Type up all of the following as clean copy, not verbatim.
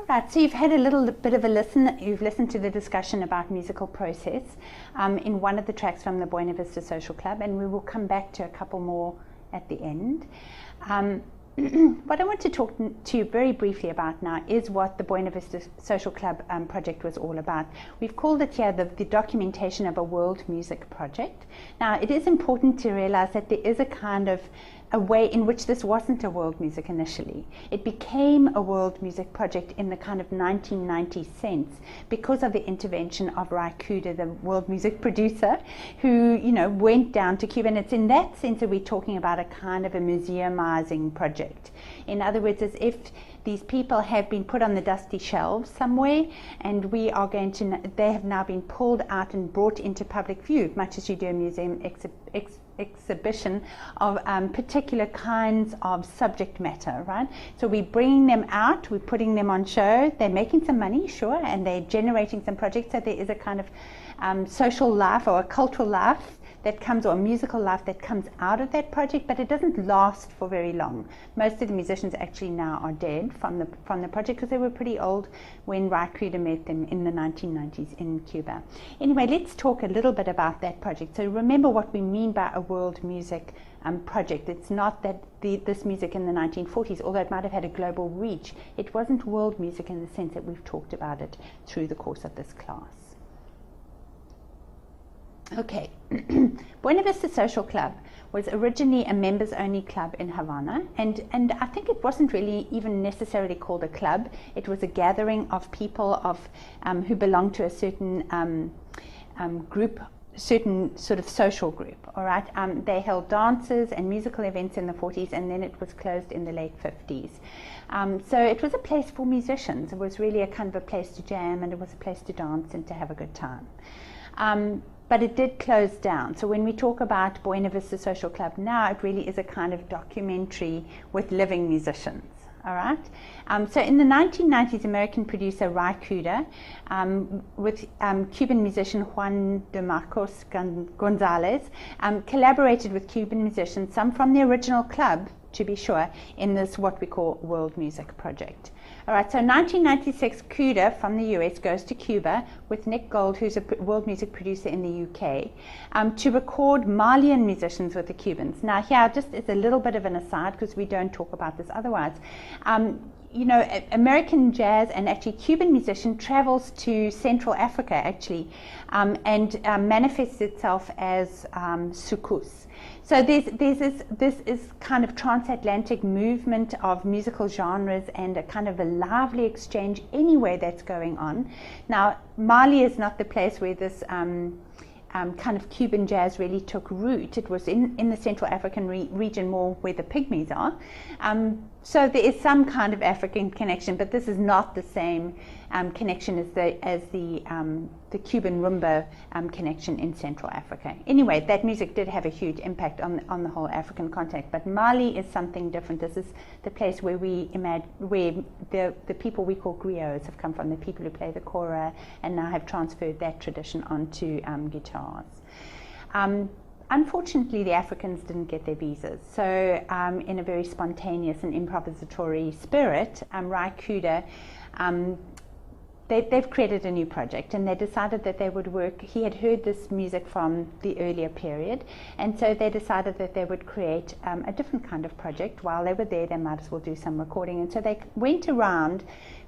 Right, so you've had a little bit of a listen, you've listened to the discussion about musical process in one of the tracks from the Buena Vista Social Club, and we will come back to a couple more at the end. What I want to talk to you very briefly about now is what the Buena Vista Social Club project was all about. We've called it here the documentation of a world music project. Now, it is important to realize that there is a kind of a way in which this wasn't a world music initially. It became a world music project in the kind of 1990 sense because of the intervention of Ry Cooder, the world music producer, who, you know, went down to Cuba. And it's in that sense that we're talking about a kind of a museumizing project. In other words, as if these people have been put on the dusty shelves somewhere, and we are going to, they have now been pulled out and brought into public view, much as you do a museum exhibition of particular kinds of subject matter, right? So we're bringing them out, we're putting them on show, they're making some money, sure, and they're generating some projects, so there is a kind of social life or a cultural life that comes, or a musical life that comes out of that project, but it doesn't last for very long. Most of the musicians actually now are dead from the project because they were pretty old when Ry Cooder met them in the 1990s in Cuba. Anyway, let's talk a little bit about that project. So remember what we mean by a world music project. It's not that this music in the 1940s, although it might have had a global reach, it wasn't world music in the sense that we've talked about it through the course of this class. Okay, Buena Vista Social Club was originally a members-only club in Havana, and I think it wasn't really even necessarily called a club. It was a gathering of people who belonged to a certain group, certain sort of social group. All right, they held dances and musical events in the 40s, and then it was closed in the late 50s. So it was a place for musicians. It was really a kind of a place to jam, and it was a place to dance and to have a good time. But it did close down. So when we talk about Buena Vista Social Club now, it really is a kind of documentary with living musicians. All right. So in the 1990s, American producer Ry Cooder, with Cuban musician Juan de Marcos Gonzalez, collaborated with Cuban musicians, some from the original club, to be sure, in this what we call world music project. All right, so 1996, Cooder from the US goes to Cuba with Nick Gold, who's a world music producer in the UK, to record Malian musicians with the Cubans. Now here, just as a little bit of an aside, because we don't talk about this otherwise, you know, American jazz and actually Cuban musician travels to Central Africa actually, and manifests itself as soukous. So this is kind of transatlantic movement of musical genres and a kind of a lively exchange anywhere that's going on. Now, Mali is not the place where this kind of Cuban jazz really took root. It was in the Central African region, more where the Pygmies are. So there is some kind of African connection, but this is not the same connection as the Cuban rumba connection in Central Africa. Anyway, that music did have a huge impact on the whole African context, but Mali is something different. This is the place where where the people we call griots have come from, the people who play the kora and now have transferred that tradition onto guitars. Unfortunately, the Africans didn't get their visas, so in a very spontaneous and improvisatory spirit, Ry Cooder, they've created a new project, and they decided that they would work. He had heard this music from the earlier period, and so they decided that they would create a different kind of project. While they were there, they might as well do some recording, and so they went around.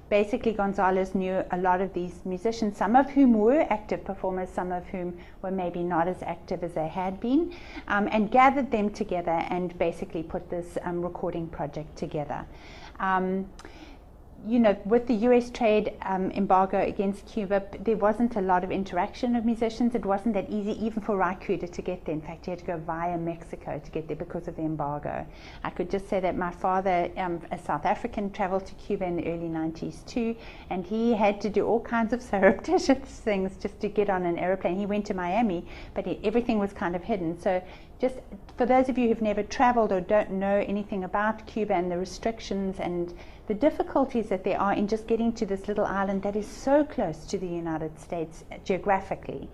Basically, Gonzalez knew a lot of these musicians, some of whom were active performers, some of whom were maybe not as active as they had been, and gathered them together and basically put this recording project together. You know, with the US trade embargo against Cuba, there wasn't a lot of interaction of musicians. It wasn't that easy even for Ry Cooder to get there. In fact, he had to go via Mexico to get there because of the embargo. I could just say that my father, a South African, traveled to Cuba in the early 90s too, and he had to do all kinds of surreptitious things just to get on an airplane. He went to Miami, but everything was kind of hidden. So just for those of you who've never traveled or don't know anything about Cuba and the restrictions and the difficulties that there are in just getting to this little island that is so close to the United States geographically,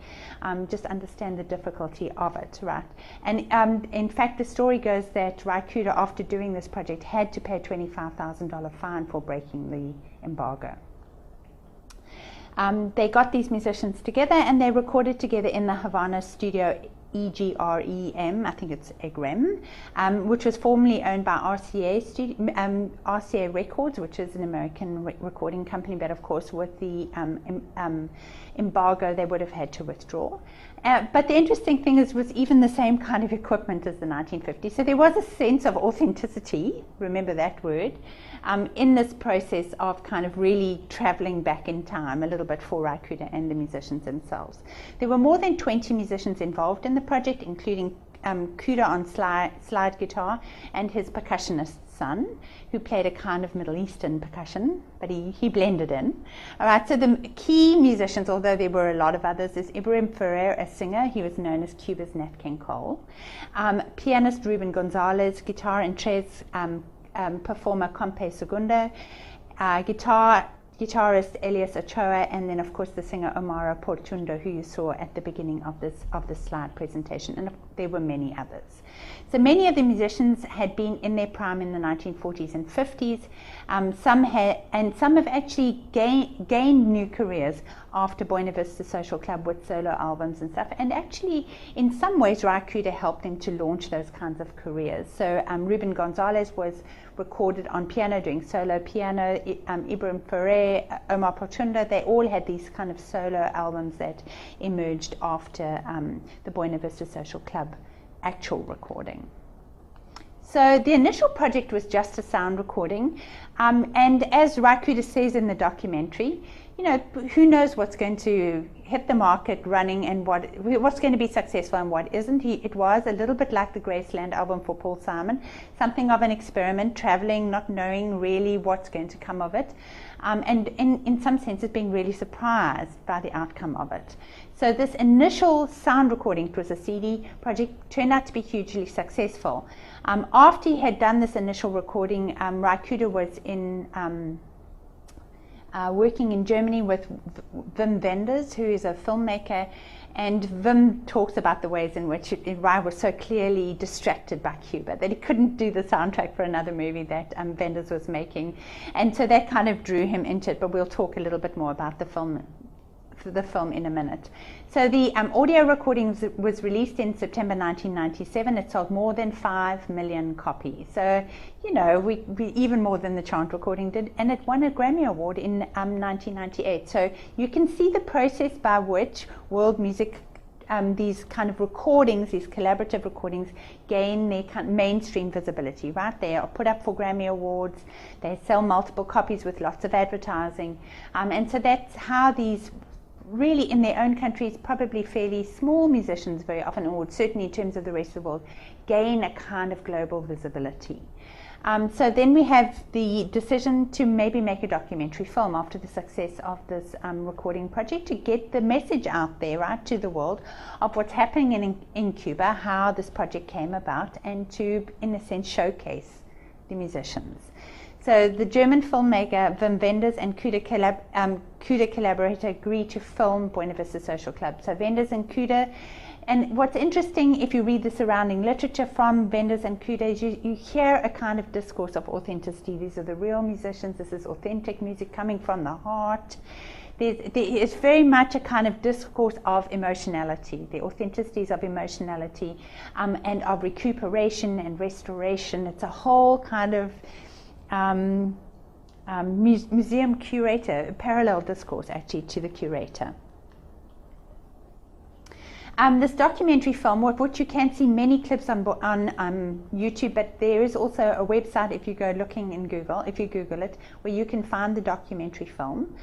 just understand the difficulty of it, right? And in fact, the story goes that Ry Cooder, after doing this project, had to pay a $25,000 fine for breaking the embargo. They got these musicians together and they recorded together in the Havana studio EGREM, I think it's EGREM, which was formerly owned by RCA Records, which is an American recording company, but of course with the embargo they would have had to withdraw. But the interesting thing is, was even the same kind of equipment as the 1950s. So there was a sense of authenticity, remember that word, in this process of kind of really traveling back in time a little bit for Ry Cooder and the musicians themselves. There were more than 20 musicians involved in the project, including Cooder on slide guitar and his percussionist son, who played a kind of Middle Eastern percussion, but he blended in. All right, so the key musicians, although there were a lot of others, is Ibrahim Ferrer, a singer. He was known as Cuba's Nat King Cole. Pianist Ruben Gonzalez, guitar and tres, performer Compe Segundo, guitarist Elias Ochoa, and then of course the singer Omara Portundo, who you saw at the beginning of this slide presentation, and there were many others. So many of the musicians had been in their prime in the 1940s and 50s. Some have actually gained new careers after Buena Vista Social Club with solo albums and stuff. And actually, in some ways, Ry Cooder helped them to launch those kinds of careers. So Ruben Gonzalez was recorded on piano, doing solo piano. Ibrahim Ferrer, Omar Portundo, they all had these kind of solo albums that emerged after the Buena Vista Social Club actual recording. So the initial project was just a sound recording, and as Ry Cooder says in the documentary, you know, who knows what's going to hit the market running and what's going to be successful and what isn't. It was a little bit like the Graceland album for Paul Simon, something of an experiment, traveling, not knowing really what's going to come of it, and in some senses being really surprised by the outcome of it. So this initial sound recording, it was a CD project, turned out to be hugely successful. After he had done this initial recording, Ry Cooder was working in Germany with Wim Wenders, who is a filmmaker, and Wim talks about the ways in which Ry was so clearly distracted by Cuba that he couldn't do the soundtrack for another movie that Wenders was making, and so that kind of drew him into it. But we'll talk a little bit more about the film in a minute. So the audio recording was released in September 1997. It sold more than 5 million copies. So, you know, we even more than the chant recording did, and it won a Grammy Award in 1998. So you can see the process by which world music, these kind of recordings, these collaborative recordings, gain their kind of mainstream visibility, right? They are put up for Grammy Awards, they sell multiple copies with lots of advertising, and so that's how these really in their own countries, probably fairly small musicians very often, or certainly in terms of the rest of the world, gain a kind of global visibility. So then we have the decision to maybe make a documentary film after the success of this recording project, to get the message out there, right, to the world of what's happening in Cuba, how this project came about, and to, in a sense, showcase the musicians. So the German filmmaker Wim Wenders and Cooder collaborator agreed to film Buena Vista Social Club. So Wenders and Cooder, and what's interesting if you read the surrounding literature from Wenders and Cooder is you hear a kind of discourse of authenticity. These are the real musicians, this is authentic music coming from the heart. There is very much a kind of discourse of emotionality, the authenticities of emotionality, and of recuperation and restoration. It's a whole kind of museum curator, a parallel discourse actually to the curator. This documentary film, what you can see many clips on YouTube, but there is also a website if you go looking in Google, if you Google it, where you can find the documentary film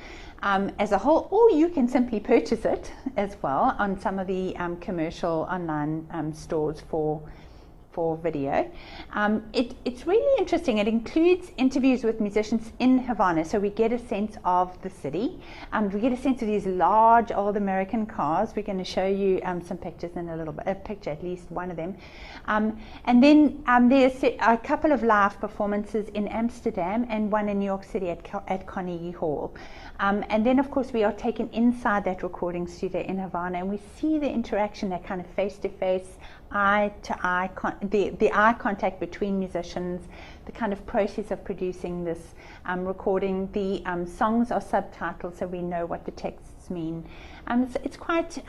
as a whole, or you can simply purchase it as well on some of the commercial online stores for video. It's really interesting. It includes interviews with musicians in Havana, so we get a sense of the city. We get a sense of these large old American cars. We're going to show you some pictures in a little bit, a picture at least, one of them. And then there's a couple of live performances in Amsterdam and one in New York City at Carnegie Hall. And then, of course, we are taken inside that recording studio in Havana, and we see the interaction, that kind of face-to-face, eye-to-eye, the eye contact between musicians, the kind of process of producing this recording. The songs are subtitled, so we know what the text costs mean. It's quite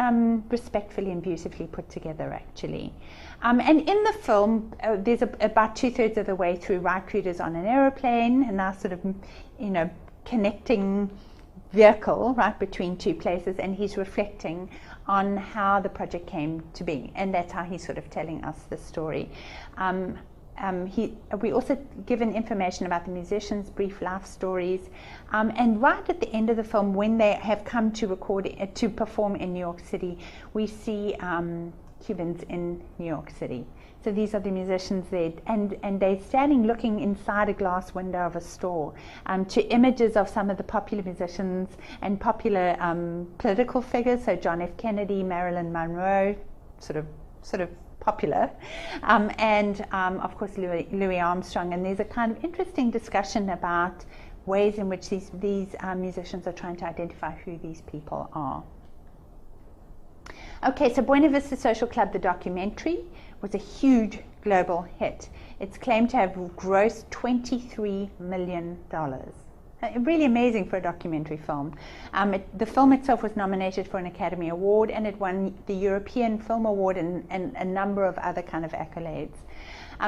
respectfully and beautifully put together, actually. And in the film, there's about 2/3 of the way through, Raikkoud is on an aeroplane, and now sort of, connecting vehicle right between two places, and he's reflecting on how the project came to be, and that's how he's sort of telling us the story. We also given information about the musicians' brief life stories, and right at the end of the film, when they have come to to perform in New York City, we see Cubans in New York City. So these are the musicians there, and they're standing looking inside a glass window of a store, to images of some of the popular musicians and popular political figures. So John F. Kennedy, Marilyn Monroe, sort of popular, and of course Louis Armstrong. And there's a kind of interesting discussion about ways in which these musicians are trying to identify who these people are. Okay, so Buena Vista Social Club, the documentary, was a huge global hit. It's claimed to have grossed $23 million. Really amazing for a documentary film. The film itself was nominated for an Academy Award, and it won the European Film Award and a number of other kind of accolades.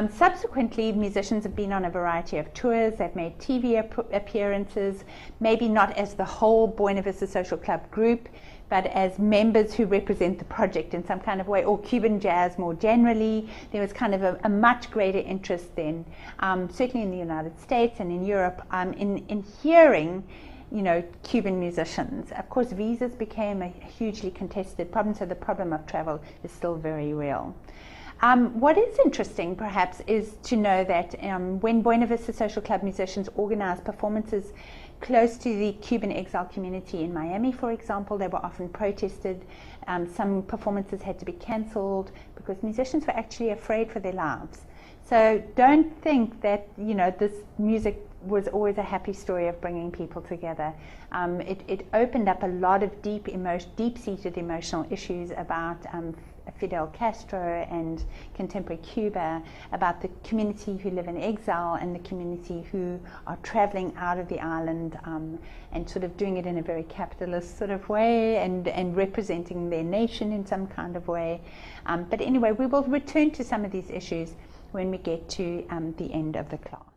Subsequently, musicians have been on a variety of tours. They've made TV appearances, maybe not as the whole Buena Vista Social Club group, but as members who represent the project in some kind of way, or Cuban jazz more generally. There was kind of a much greater interest then, certainly in the United States and in Europe, in hearing, Cuban musicians. Of course, visas became a hugely contested problem, so the problem of travel is still very real. What is interesting, perhaps, is to know that when Buena Vista Social Club musicians organized performances close to the Cuban exile community in Miami, for example, they were often protested. Some performances had to be cancelled because musicians were actually afraid for their lives. So don't think that this music was always a happy story of bringing people together. It opened up a lot of deep-seated emotional issues about Fidel Castro and contemporary Cuba, about the community who live in exile and the community who are traveling out of the island, and sort of doing it in a very capitalist sort of way, and representing their nation in some kind of way. But anyway, we will return to some of these issues when we get to the end of the class.